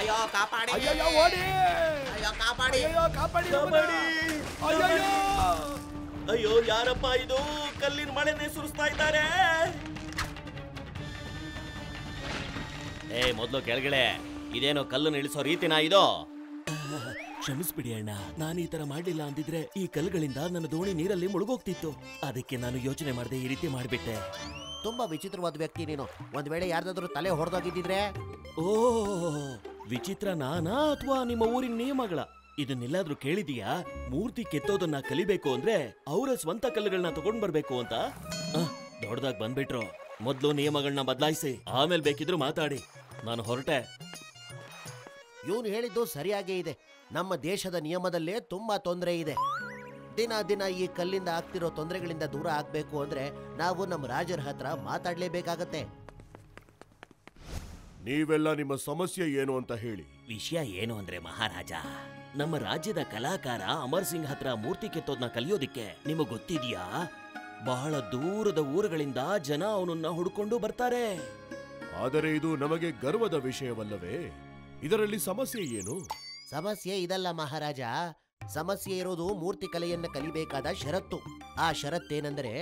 ಅಯ್ಯೋ ಕಾಪಾಡಿ, ಅಯ್ಯೋ ಓಡಿ, ಅಯ್ಯೋ ಕಾಪಾಡಿ, ಅಯ್ಯೋ ಕಾಪಾಡಿ, ಅಯ್ಯೋ ಅಯ್ಯೋ ಯಾರಪ್ಪ ಇದು? ಕಲ್ಲಿನ ಮಳೆನೇ ಸುರಿಸ್ತಾ ಇದ್ದಾರೆ. ಮೊದ್ಲು ಕೆಳಗಡೆ ಇದೇನೋ ಕಲ್ಲನ್ನು ಇಳಿಸೋ ರೀತಿನಾ ಇದು? ಕ್ಷಮಿಸ್ಬಿಡಿ ಅಣ್ಣ, ನಾನು ಈ ತರ ಮಾಡ್ಲಿಲ್ಲ ಅಂದಿದ್ರೆ ಈ ಕಲ್ಲುಗಳಿಂದ ನನ್ನ ದೋಣಿ ನೀರಲ್ಲಿ ಮುಳುಗೋಗ್ತಿತ್ತು. ಅದಕ್ಕೆ ನಾನು ಯೋಚನೆ ಮಾಡದೆ ಈ ರೀತಿ ಮಾಡ್ಬಿಟ್ಟೆ. ತುಂಬಾ ವಿಚಿತ್ರವಾದ ವ್ಯಕ್ತಿ ನೀನು. ಒಂದ್ ವೇಳೆ ಯಾರ್ದಾದ್ರೂ ತಲೆ ಹೊಡೆದೋಗಿದ್ದಿದ್ರೆ? ಓ, ವಿಚಿತ್ರ ನಾನಾ ಅಥವಾ ನಿಮ್ಮ ಊರಿನ ನಿಯಮಗಳ? ಇದನ್ನೆಲ್ಲಾದ್ರೂ ಕೇಳಿದೀಯಾ? ಮೂರ್ತಿ ಕೆತ್ತೋದನ್ನ ಕಲಿಬೇಕು ಅಂದ್ರೆ ಅವರ ಸ್ವಂತ ಕಲ್ಲುಗಳನ್ನ ತಗೊಂಡ್ ಬರ್ಬೇಕು ಅಂತ. ದೊಡ್ಡದಾಗ್ ಬಂದ್ಬಿಟ್ರು. ಮೊದ್ಲು ನಿಯಮಗಳನ್ನ ಬದಲಾಯಿಸಿ ಆಮೇಲೆ ಬೇಕಿದ್ರು ಮಾತಾಡಿ. ನಾನು ಹೊರಟೆ. ಇವನು ಹೇಳಿದ್ದು ಸರಿಯಾಗೇ ಇದೆ. ನಮ್ಮ ದೇಶದ ನಿಯಮದಲ್ಲೇ ತುಂಬಾ ತೊಂದರೆ ಇದೆ. ದಿನ ದಿನ ಈ ಕಲ್ಲಿಂದ ಆಗ್ತಿರೋ ತೊಂದರೆಗಳಿಂದ ದೂರ ಆಗ್ಬೇಕು ಅಂದ್ರೆ ನಾವು ನಮ್ಮ ರಾಜರ ಹತ್ರ ಮಾತಾಡ್ಲೇಬೇಕಾಗತ್ತೆ. ನೀವೆಲ್ಲ ನಿಮ್ಮ ಸಮಸ್ಯೆ ಏನು ಅಂತ ಹೇಳಿ. ವಿಷಯ ಏನು ಅಂದ್ರೆ ಮಹಾರಾಜ, ನಮ್ಮ ರಾಜ್ಯದ ಕಲಾಕಾರ ಅಮರ್ ಸಿಂಗ್ ಹತ್ರ ಮೂರ್ತಿ ಕೆತ್ತೋದ್ನ ಕಲಿಯೋದಿಕ್ಕೆ ನಿಮಗ್ ಗೊತ್ತಿದ್ಯಾ? ಬಹಳ ದೂರದ ಊರುಗಳಿಂದ ಜನ ಅವನನ್ನ ಹುಡ್ಕೊಂಡು ಬರ್ತಾರೆ. ಆದರೆ ಇದು ನಮಗೆ ಗರ್ವದ ವಿಷಯವಲ್ಲವೇ? ಇದರಲ್ಲಿ ಸಮಸ್ಯೆ ಏನು? ಸಮಸ್ಯೆ ಇದಲ್ಲ ಮಹಾರಾಜ. ಸಮಸ್ಯೆ ಇರೋದು ಮೂರ್ತಿ ಕಲೆಯನ್ನ ಕಲಿಬೇಕಾದ ಷರತ್ತು. ಆ ಷರತ್ತೇನೆಂದರೆ,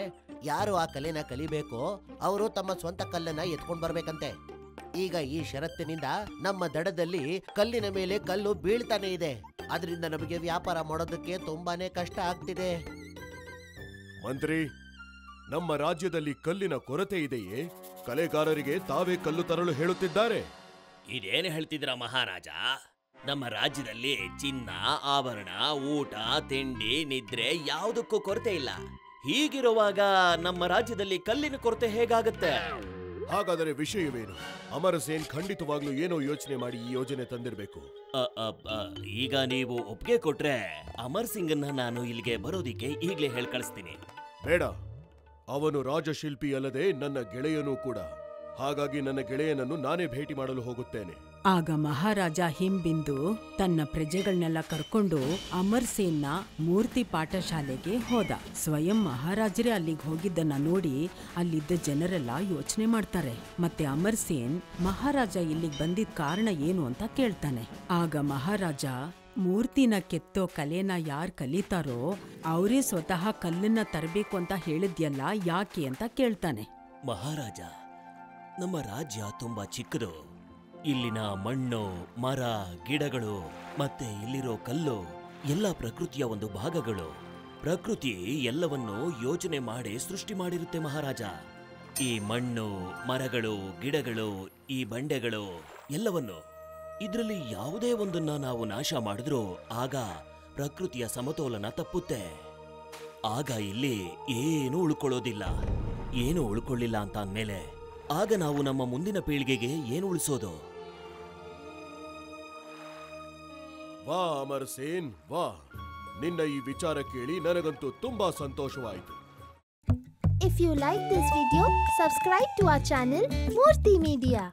ಯಾರು ಆ ಕಲೆನ ಕಲಿಬೇಕೋ ಅವರು ತಮ್ಮ ಸ್ವಂತ ಕಲ್ಲನ್ನ ಎತ್ಕೊಂಡ್ ಬರ್ಬೇಕಂತೆ. ಈಗ ಈ ಷರತ್ತಿನಿಂದ ನಮ್ಮ ದಡದಲ್ಲಿ ಕಲ್ಲಿನ ಮೇಲೆ ಕಲ್ಲು ಬೀಳ್ತಾನೆ ಇದೆ. ಅದರಿಂದ ನಮಗೆ ವ್ಯಾಪಾರ ಮಾಡೋದಕ್ಕೆ ತುಂಬಾನೇ ಕಷ್ಟ ಆಗ್ತಿದೆ. ಮಂತ್ರಿ, ನಮ್ಮ ರಾಜ್ಯದಲ್ಲಿ ಕಲ್ಲಿನ ಕೊರತೆ ಇದೆಯೇ? ಕಲೆಗಾರರಿಗೆ ತಾವೇ ಕಲ್ಲು ತರಲು ಹೇಳುತ್ತಿದ್ದಾರೆ. ಇದೇನು ಹೇಳ್ತಿದ್ರ ಮಹಾರಾಜ? ನಮ್ಮ ರಾಜ್ಯದಲ್ಲಿ ಚಿನ್ನ, ಆಭರಣ, ಊಟ, ತಿಂಡಿ, ನಿದ್ರೆ ಯಾವುದಕ್ಕೂ ಕೊರತೆ ಇಲ್ಲ. ಹೀಗಿರುವಾಗ ನಮ್ಮ ರಾಜ್ಯದಲ್ಲಿ ಕಲ್ಲಿನ ಕೊರತೆ ಹೇಗಾಗುತ್ತೆ? ಹಾಗಾದರೆ ವಿಷಯವೇನು? ಅಮರ್ ಸೇನ್ ಖಂಡಿತವಾಗ್ಲೂ ಏನೋ ಯೋಚನೆ ಮಾಡಿ ಈ ಯೋಜನೆ ತಂದಿರಬೇಕು. ಈಗ ನೀವು ಒಪ್ಪಿಗೆ ಕೊಟ್ರೆ ಅಮರ್ ಸಿಂಗನ್ನ ನಾನು ಇಲ್ಲಿಗೆ ಬರೋದಿಕ್ಕೆ ಈಗ್ಲೇ ಹೇಳಿ ಕಳಿಸ್ತೀನಿ. ಬೇಡ, ಅವನು ರಾಜಶಿಲ್ಪಿ ಅಲ್ಲದೆ ನನ್ನ ಗೆಳೆಯನೂ ಕೂಡ. ಹಾಗಾಗಿ ನನ್ನ ಗೆಳೆಯನನ್ನು ನಾನೇ ಭೇಟಿ ಮಾಡಲು ಹೋಗುತ್ತೇನೆ. ಆಗ ಮಹಾರಾಜ ಹಿಂಬಿಂದು ತನ್ನ ಪ್ರಜೆಗಳನ್ನೆಲ್ಲ ಕರ್ಕೊಂಡು ಅಮರ್ ಸೇನ್ನ ಮೂರ್ತಿ ಪಾಠಶಾಲೆಗೆ ಹೋದ. ಸ್ವಯಂ ಮಹಾರಾಜರೇ ಅಲ್ಲಿಗೆ ಹೋಗಿದ್ದನ್ನ ನೋಡಿ ಅಲ್ಲಿದ್ದ ಜನರೆಲ್ಲ ಯೋಚನೆ ಮಾಡ್ತಾರೆ. ಮತ್ತೆ ಅಮರ್ ಸೇನ್ ಮಹಾರಾಜ ಇಲ್ಲಿಗೆ ಬಂದಿದ್ದ ಕಾರಣ ಏನು ಅಂತ ಕೇಳ್ತಾನೆ. ಆಗ ಮಹಾರಾಜ ಮೂರ್ತಿನ ಕೆತ್ತೋ ಕಲೆನ ಯಾರ್ ಕಲಿತಾರೋ ಅವರೇ ಸ್ವತಃ ಕಲ್ಲನ್ನ ತರಬೇಕು ಅಂತ ಹೇಳಿದ್ಯಲ್ಲ, ಯಾಕೆ ಅಂತ ಕೇಳ್ತಾನೆ. ಮಹಾರಾಜ, ನಮ್ಮ ರಾಜ್ಯ ತುಂಬಾ ಚಿಕ್ಕದು. ಇಲ್ಲಿನ ಮಣ್ಣು, ಮರ, ಗಿಡಗಳು ಮತ್ತೆ ಇಲ್ಲಿರೋ ಕಲ್ಲು ಎಲ್ಲ ಪ್ರಕೃತಿಯ ಒಂದು ಭಾಗಗಳು. ಪ್ರಕೃತಿ ಎಲ್ಲವನ್ನೂ ಯೋಚನೆ ಮಾಡಿ ಸೃಷ್ಟಿ ಮಾಡಿರುತ್ತೆ ಮಹಾರಾಜ. ಈ ಮಣ್ಣು, ಮರಗಳು, ಗಿಡಗಳು, ಈ ಬಂಡೆಗಳು ಎಲ್ಲವನ್ನು, ಇದರಲ್ಲಿ ಯಾವುದೇ ಒಂದನ್ನ ನಾವು ನಾಶ ಮಾಡಿದ್ರೂ ಆಗ ಪ್ರಕೃತಿಯ ಸಮತೋಲನ ತಪ್ಪುತ್ತೆ. ಆಗ ಇಲ್ಲಿ ಏನೂ ಉಳ್ಕೊಳ್ಳೋದಿಲ್ಲ. ಏನು ಉಳ್ಕೊಳ್ಳಿಲ್ಲ ಅಂತ ಅಂದ್ಮೇಲೆ ಆಗ ನಾವು ನಮ್ಮ ಮುಂದಿನ ಪೀಳಿಗೆಗೆ ಏನು ಉಳಿಸೋದು? ವಾ ಅಮರ್ ಸೇನ್, ವಾ! ನಿನ್ನ ಈ ವಿಚಾರ ಕೇಳಿ ನನಗಂತೂ ತುಂಬಾ ಸಂತೋಷವಾಯಿತು. If you like this video, subscribe to our channel Murthy Media.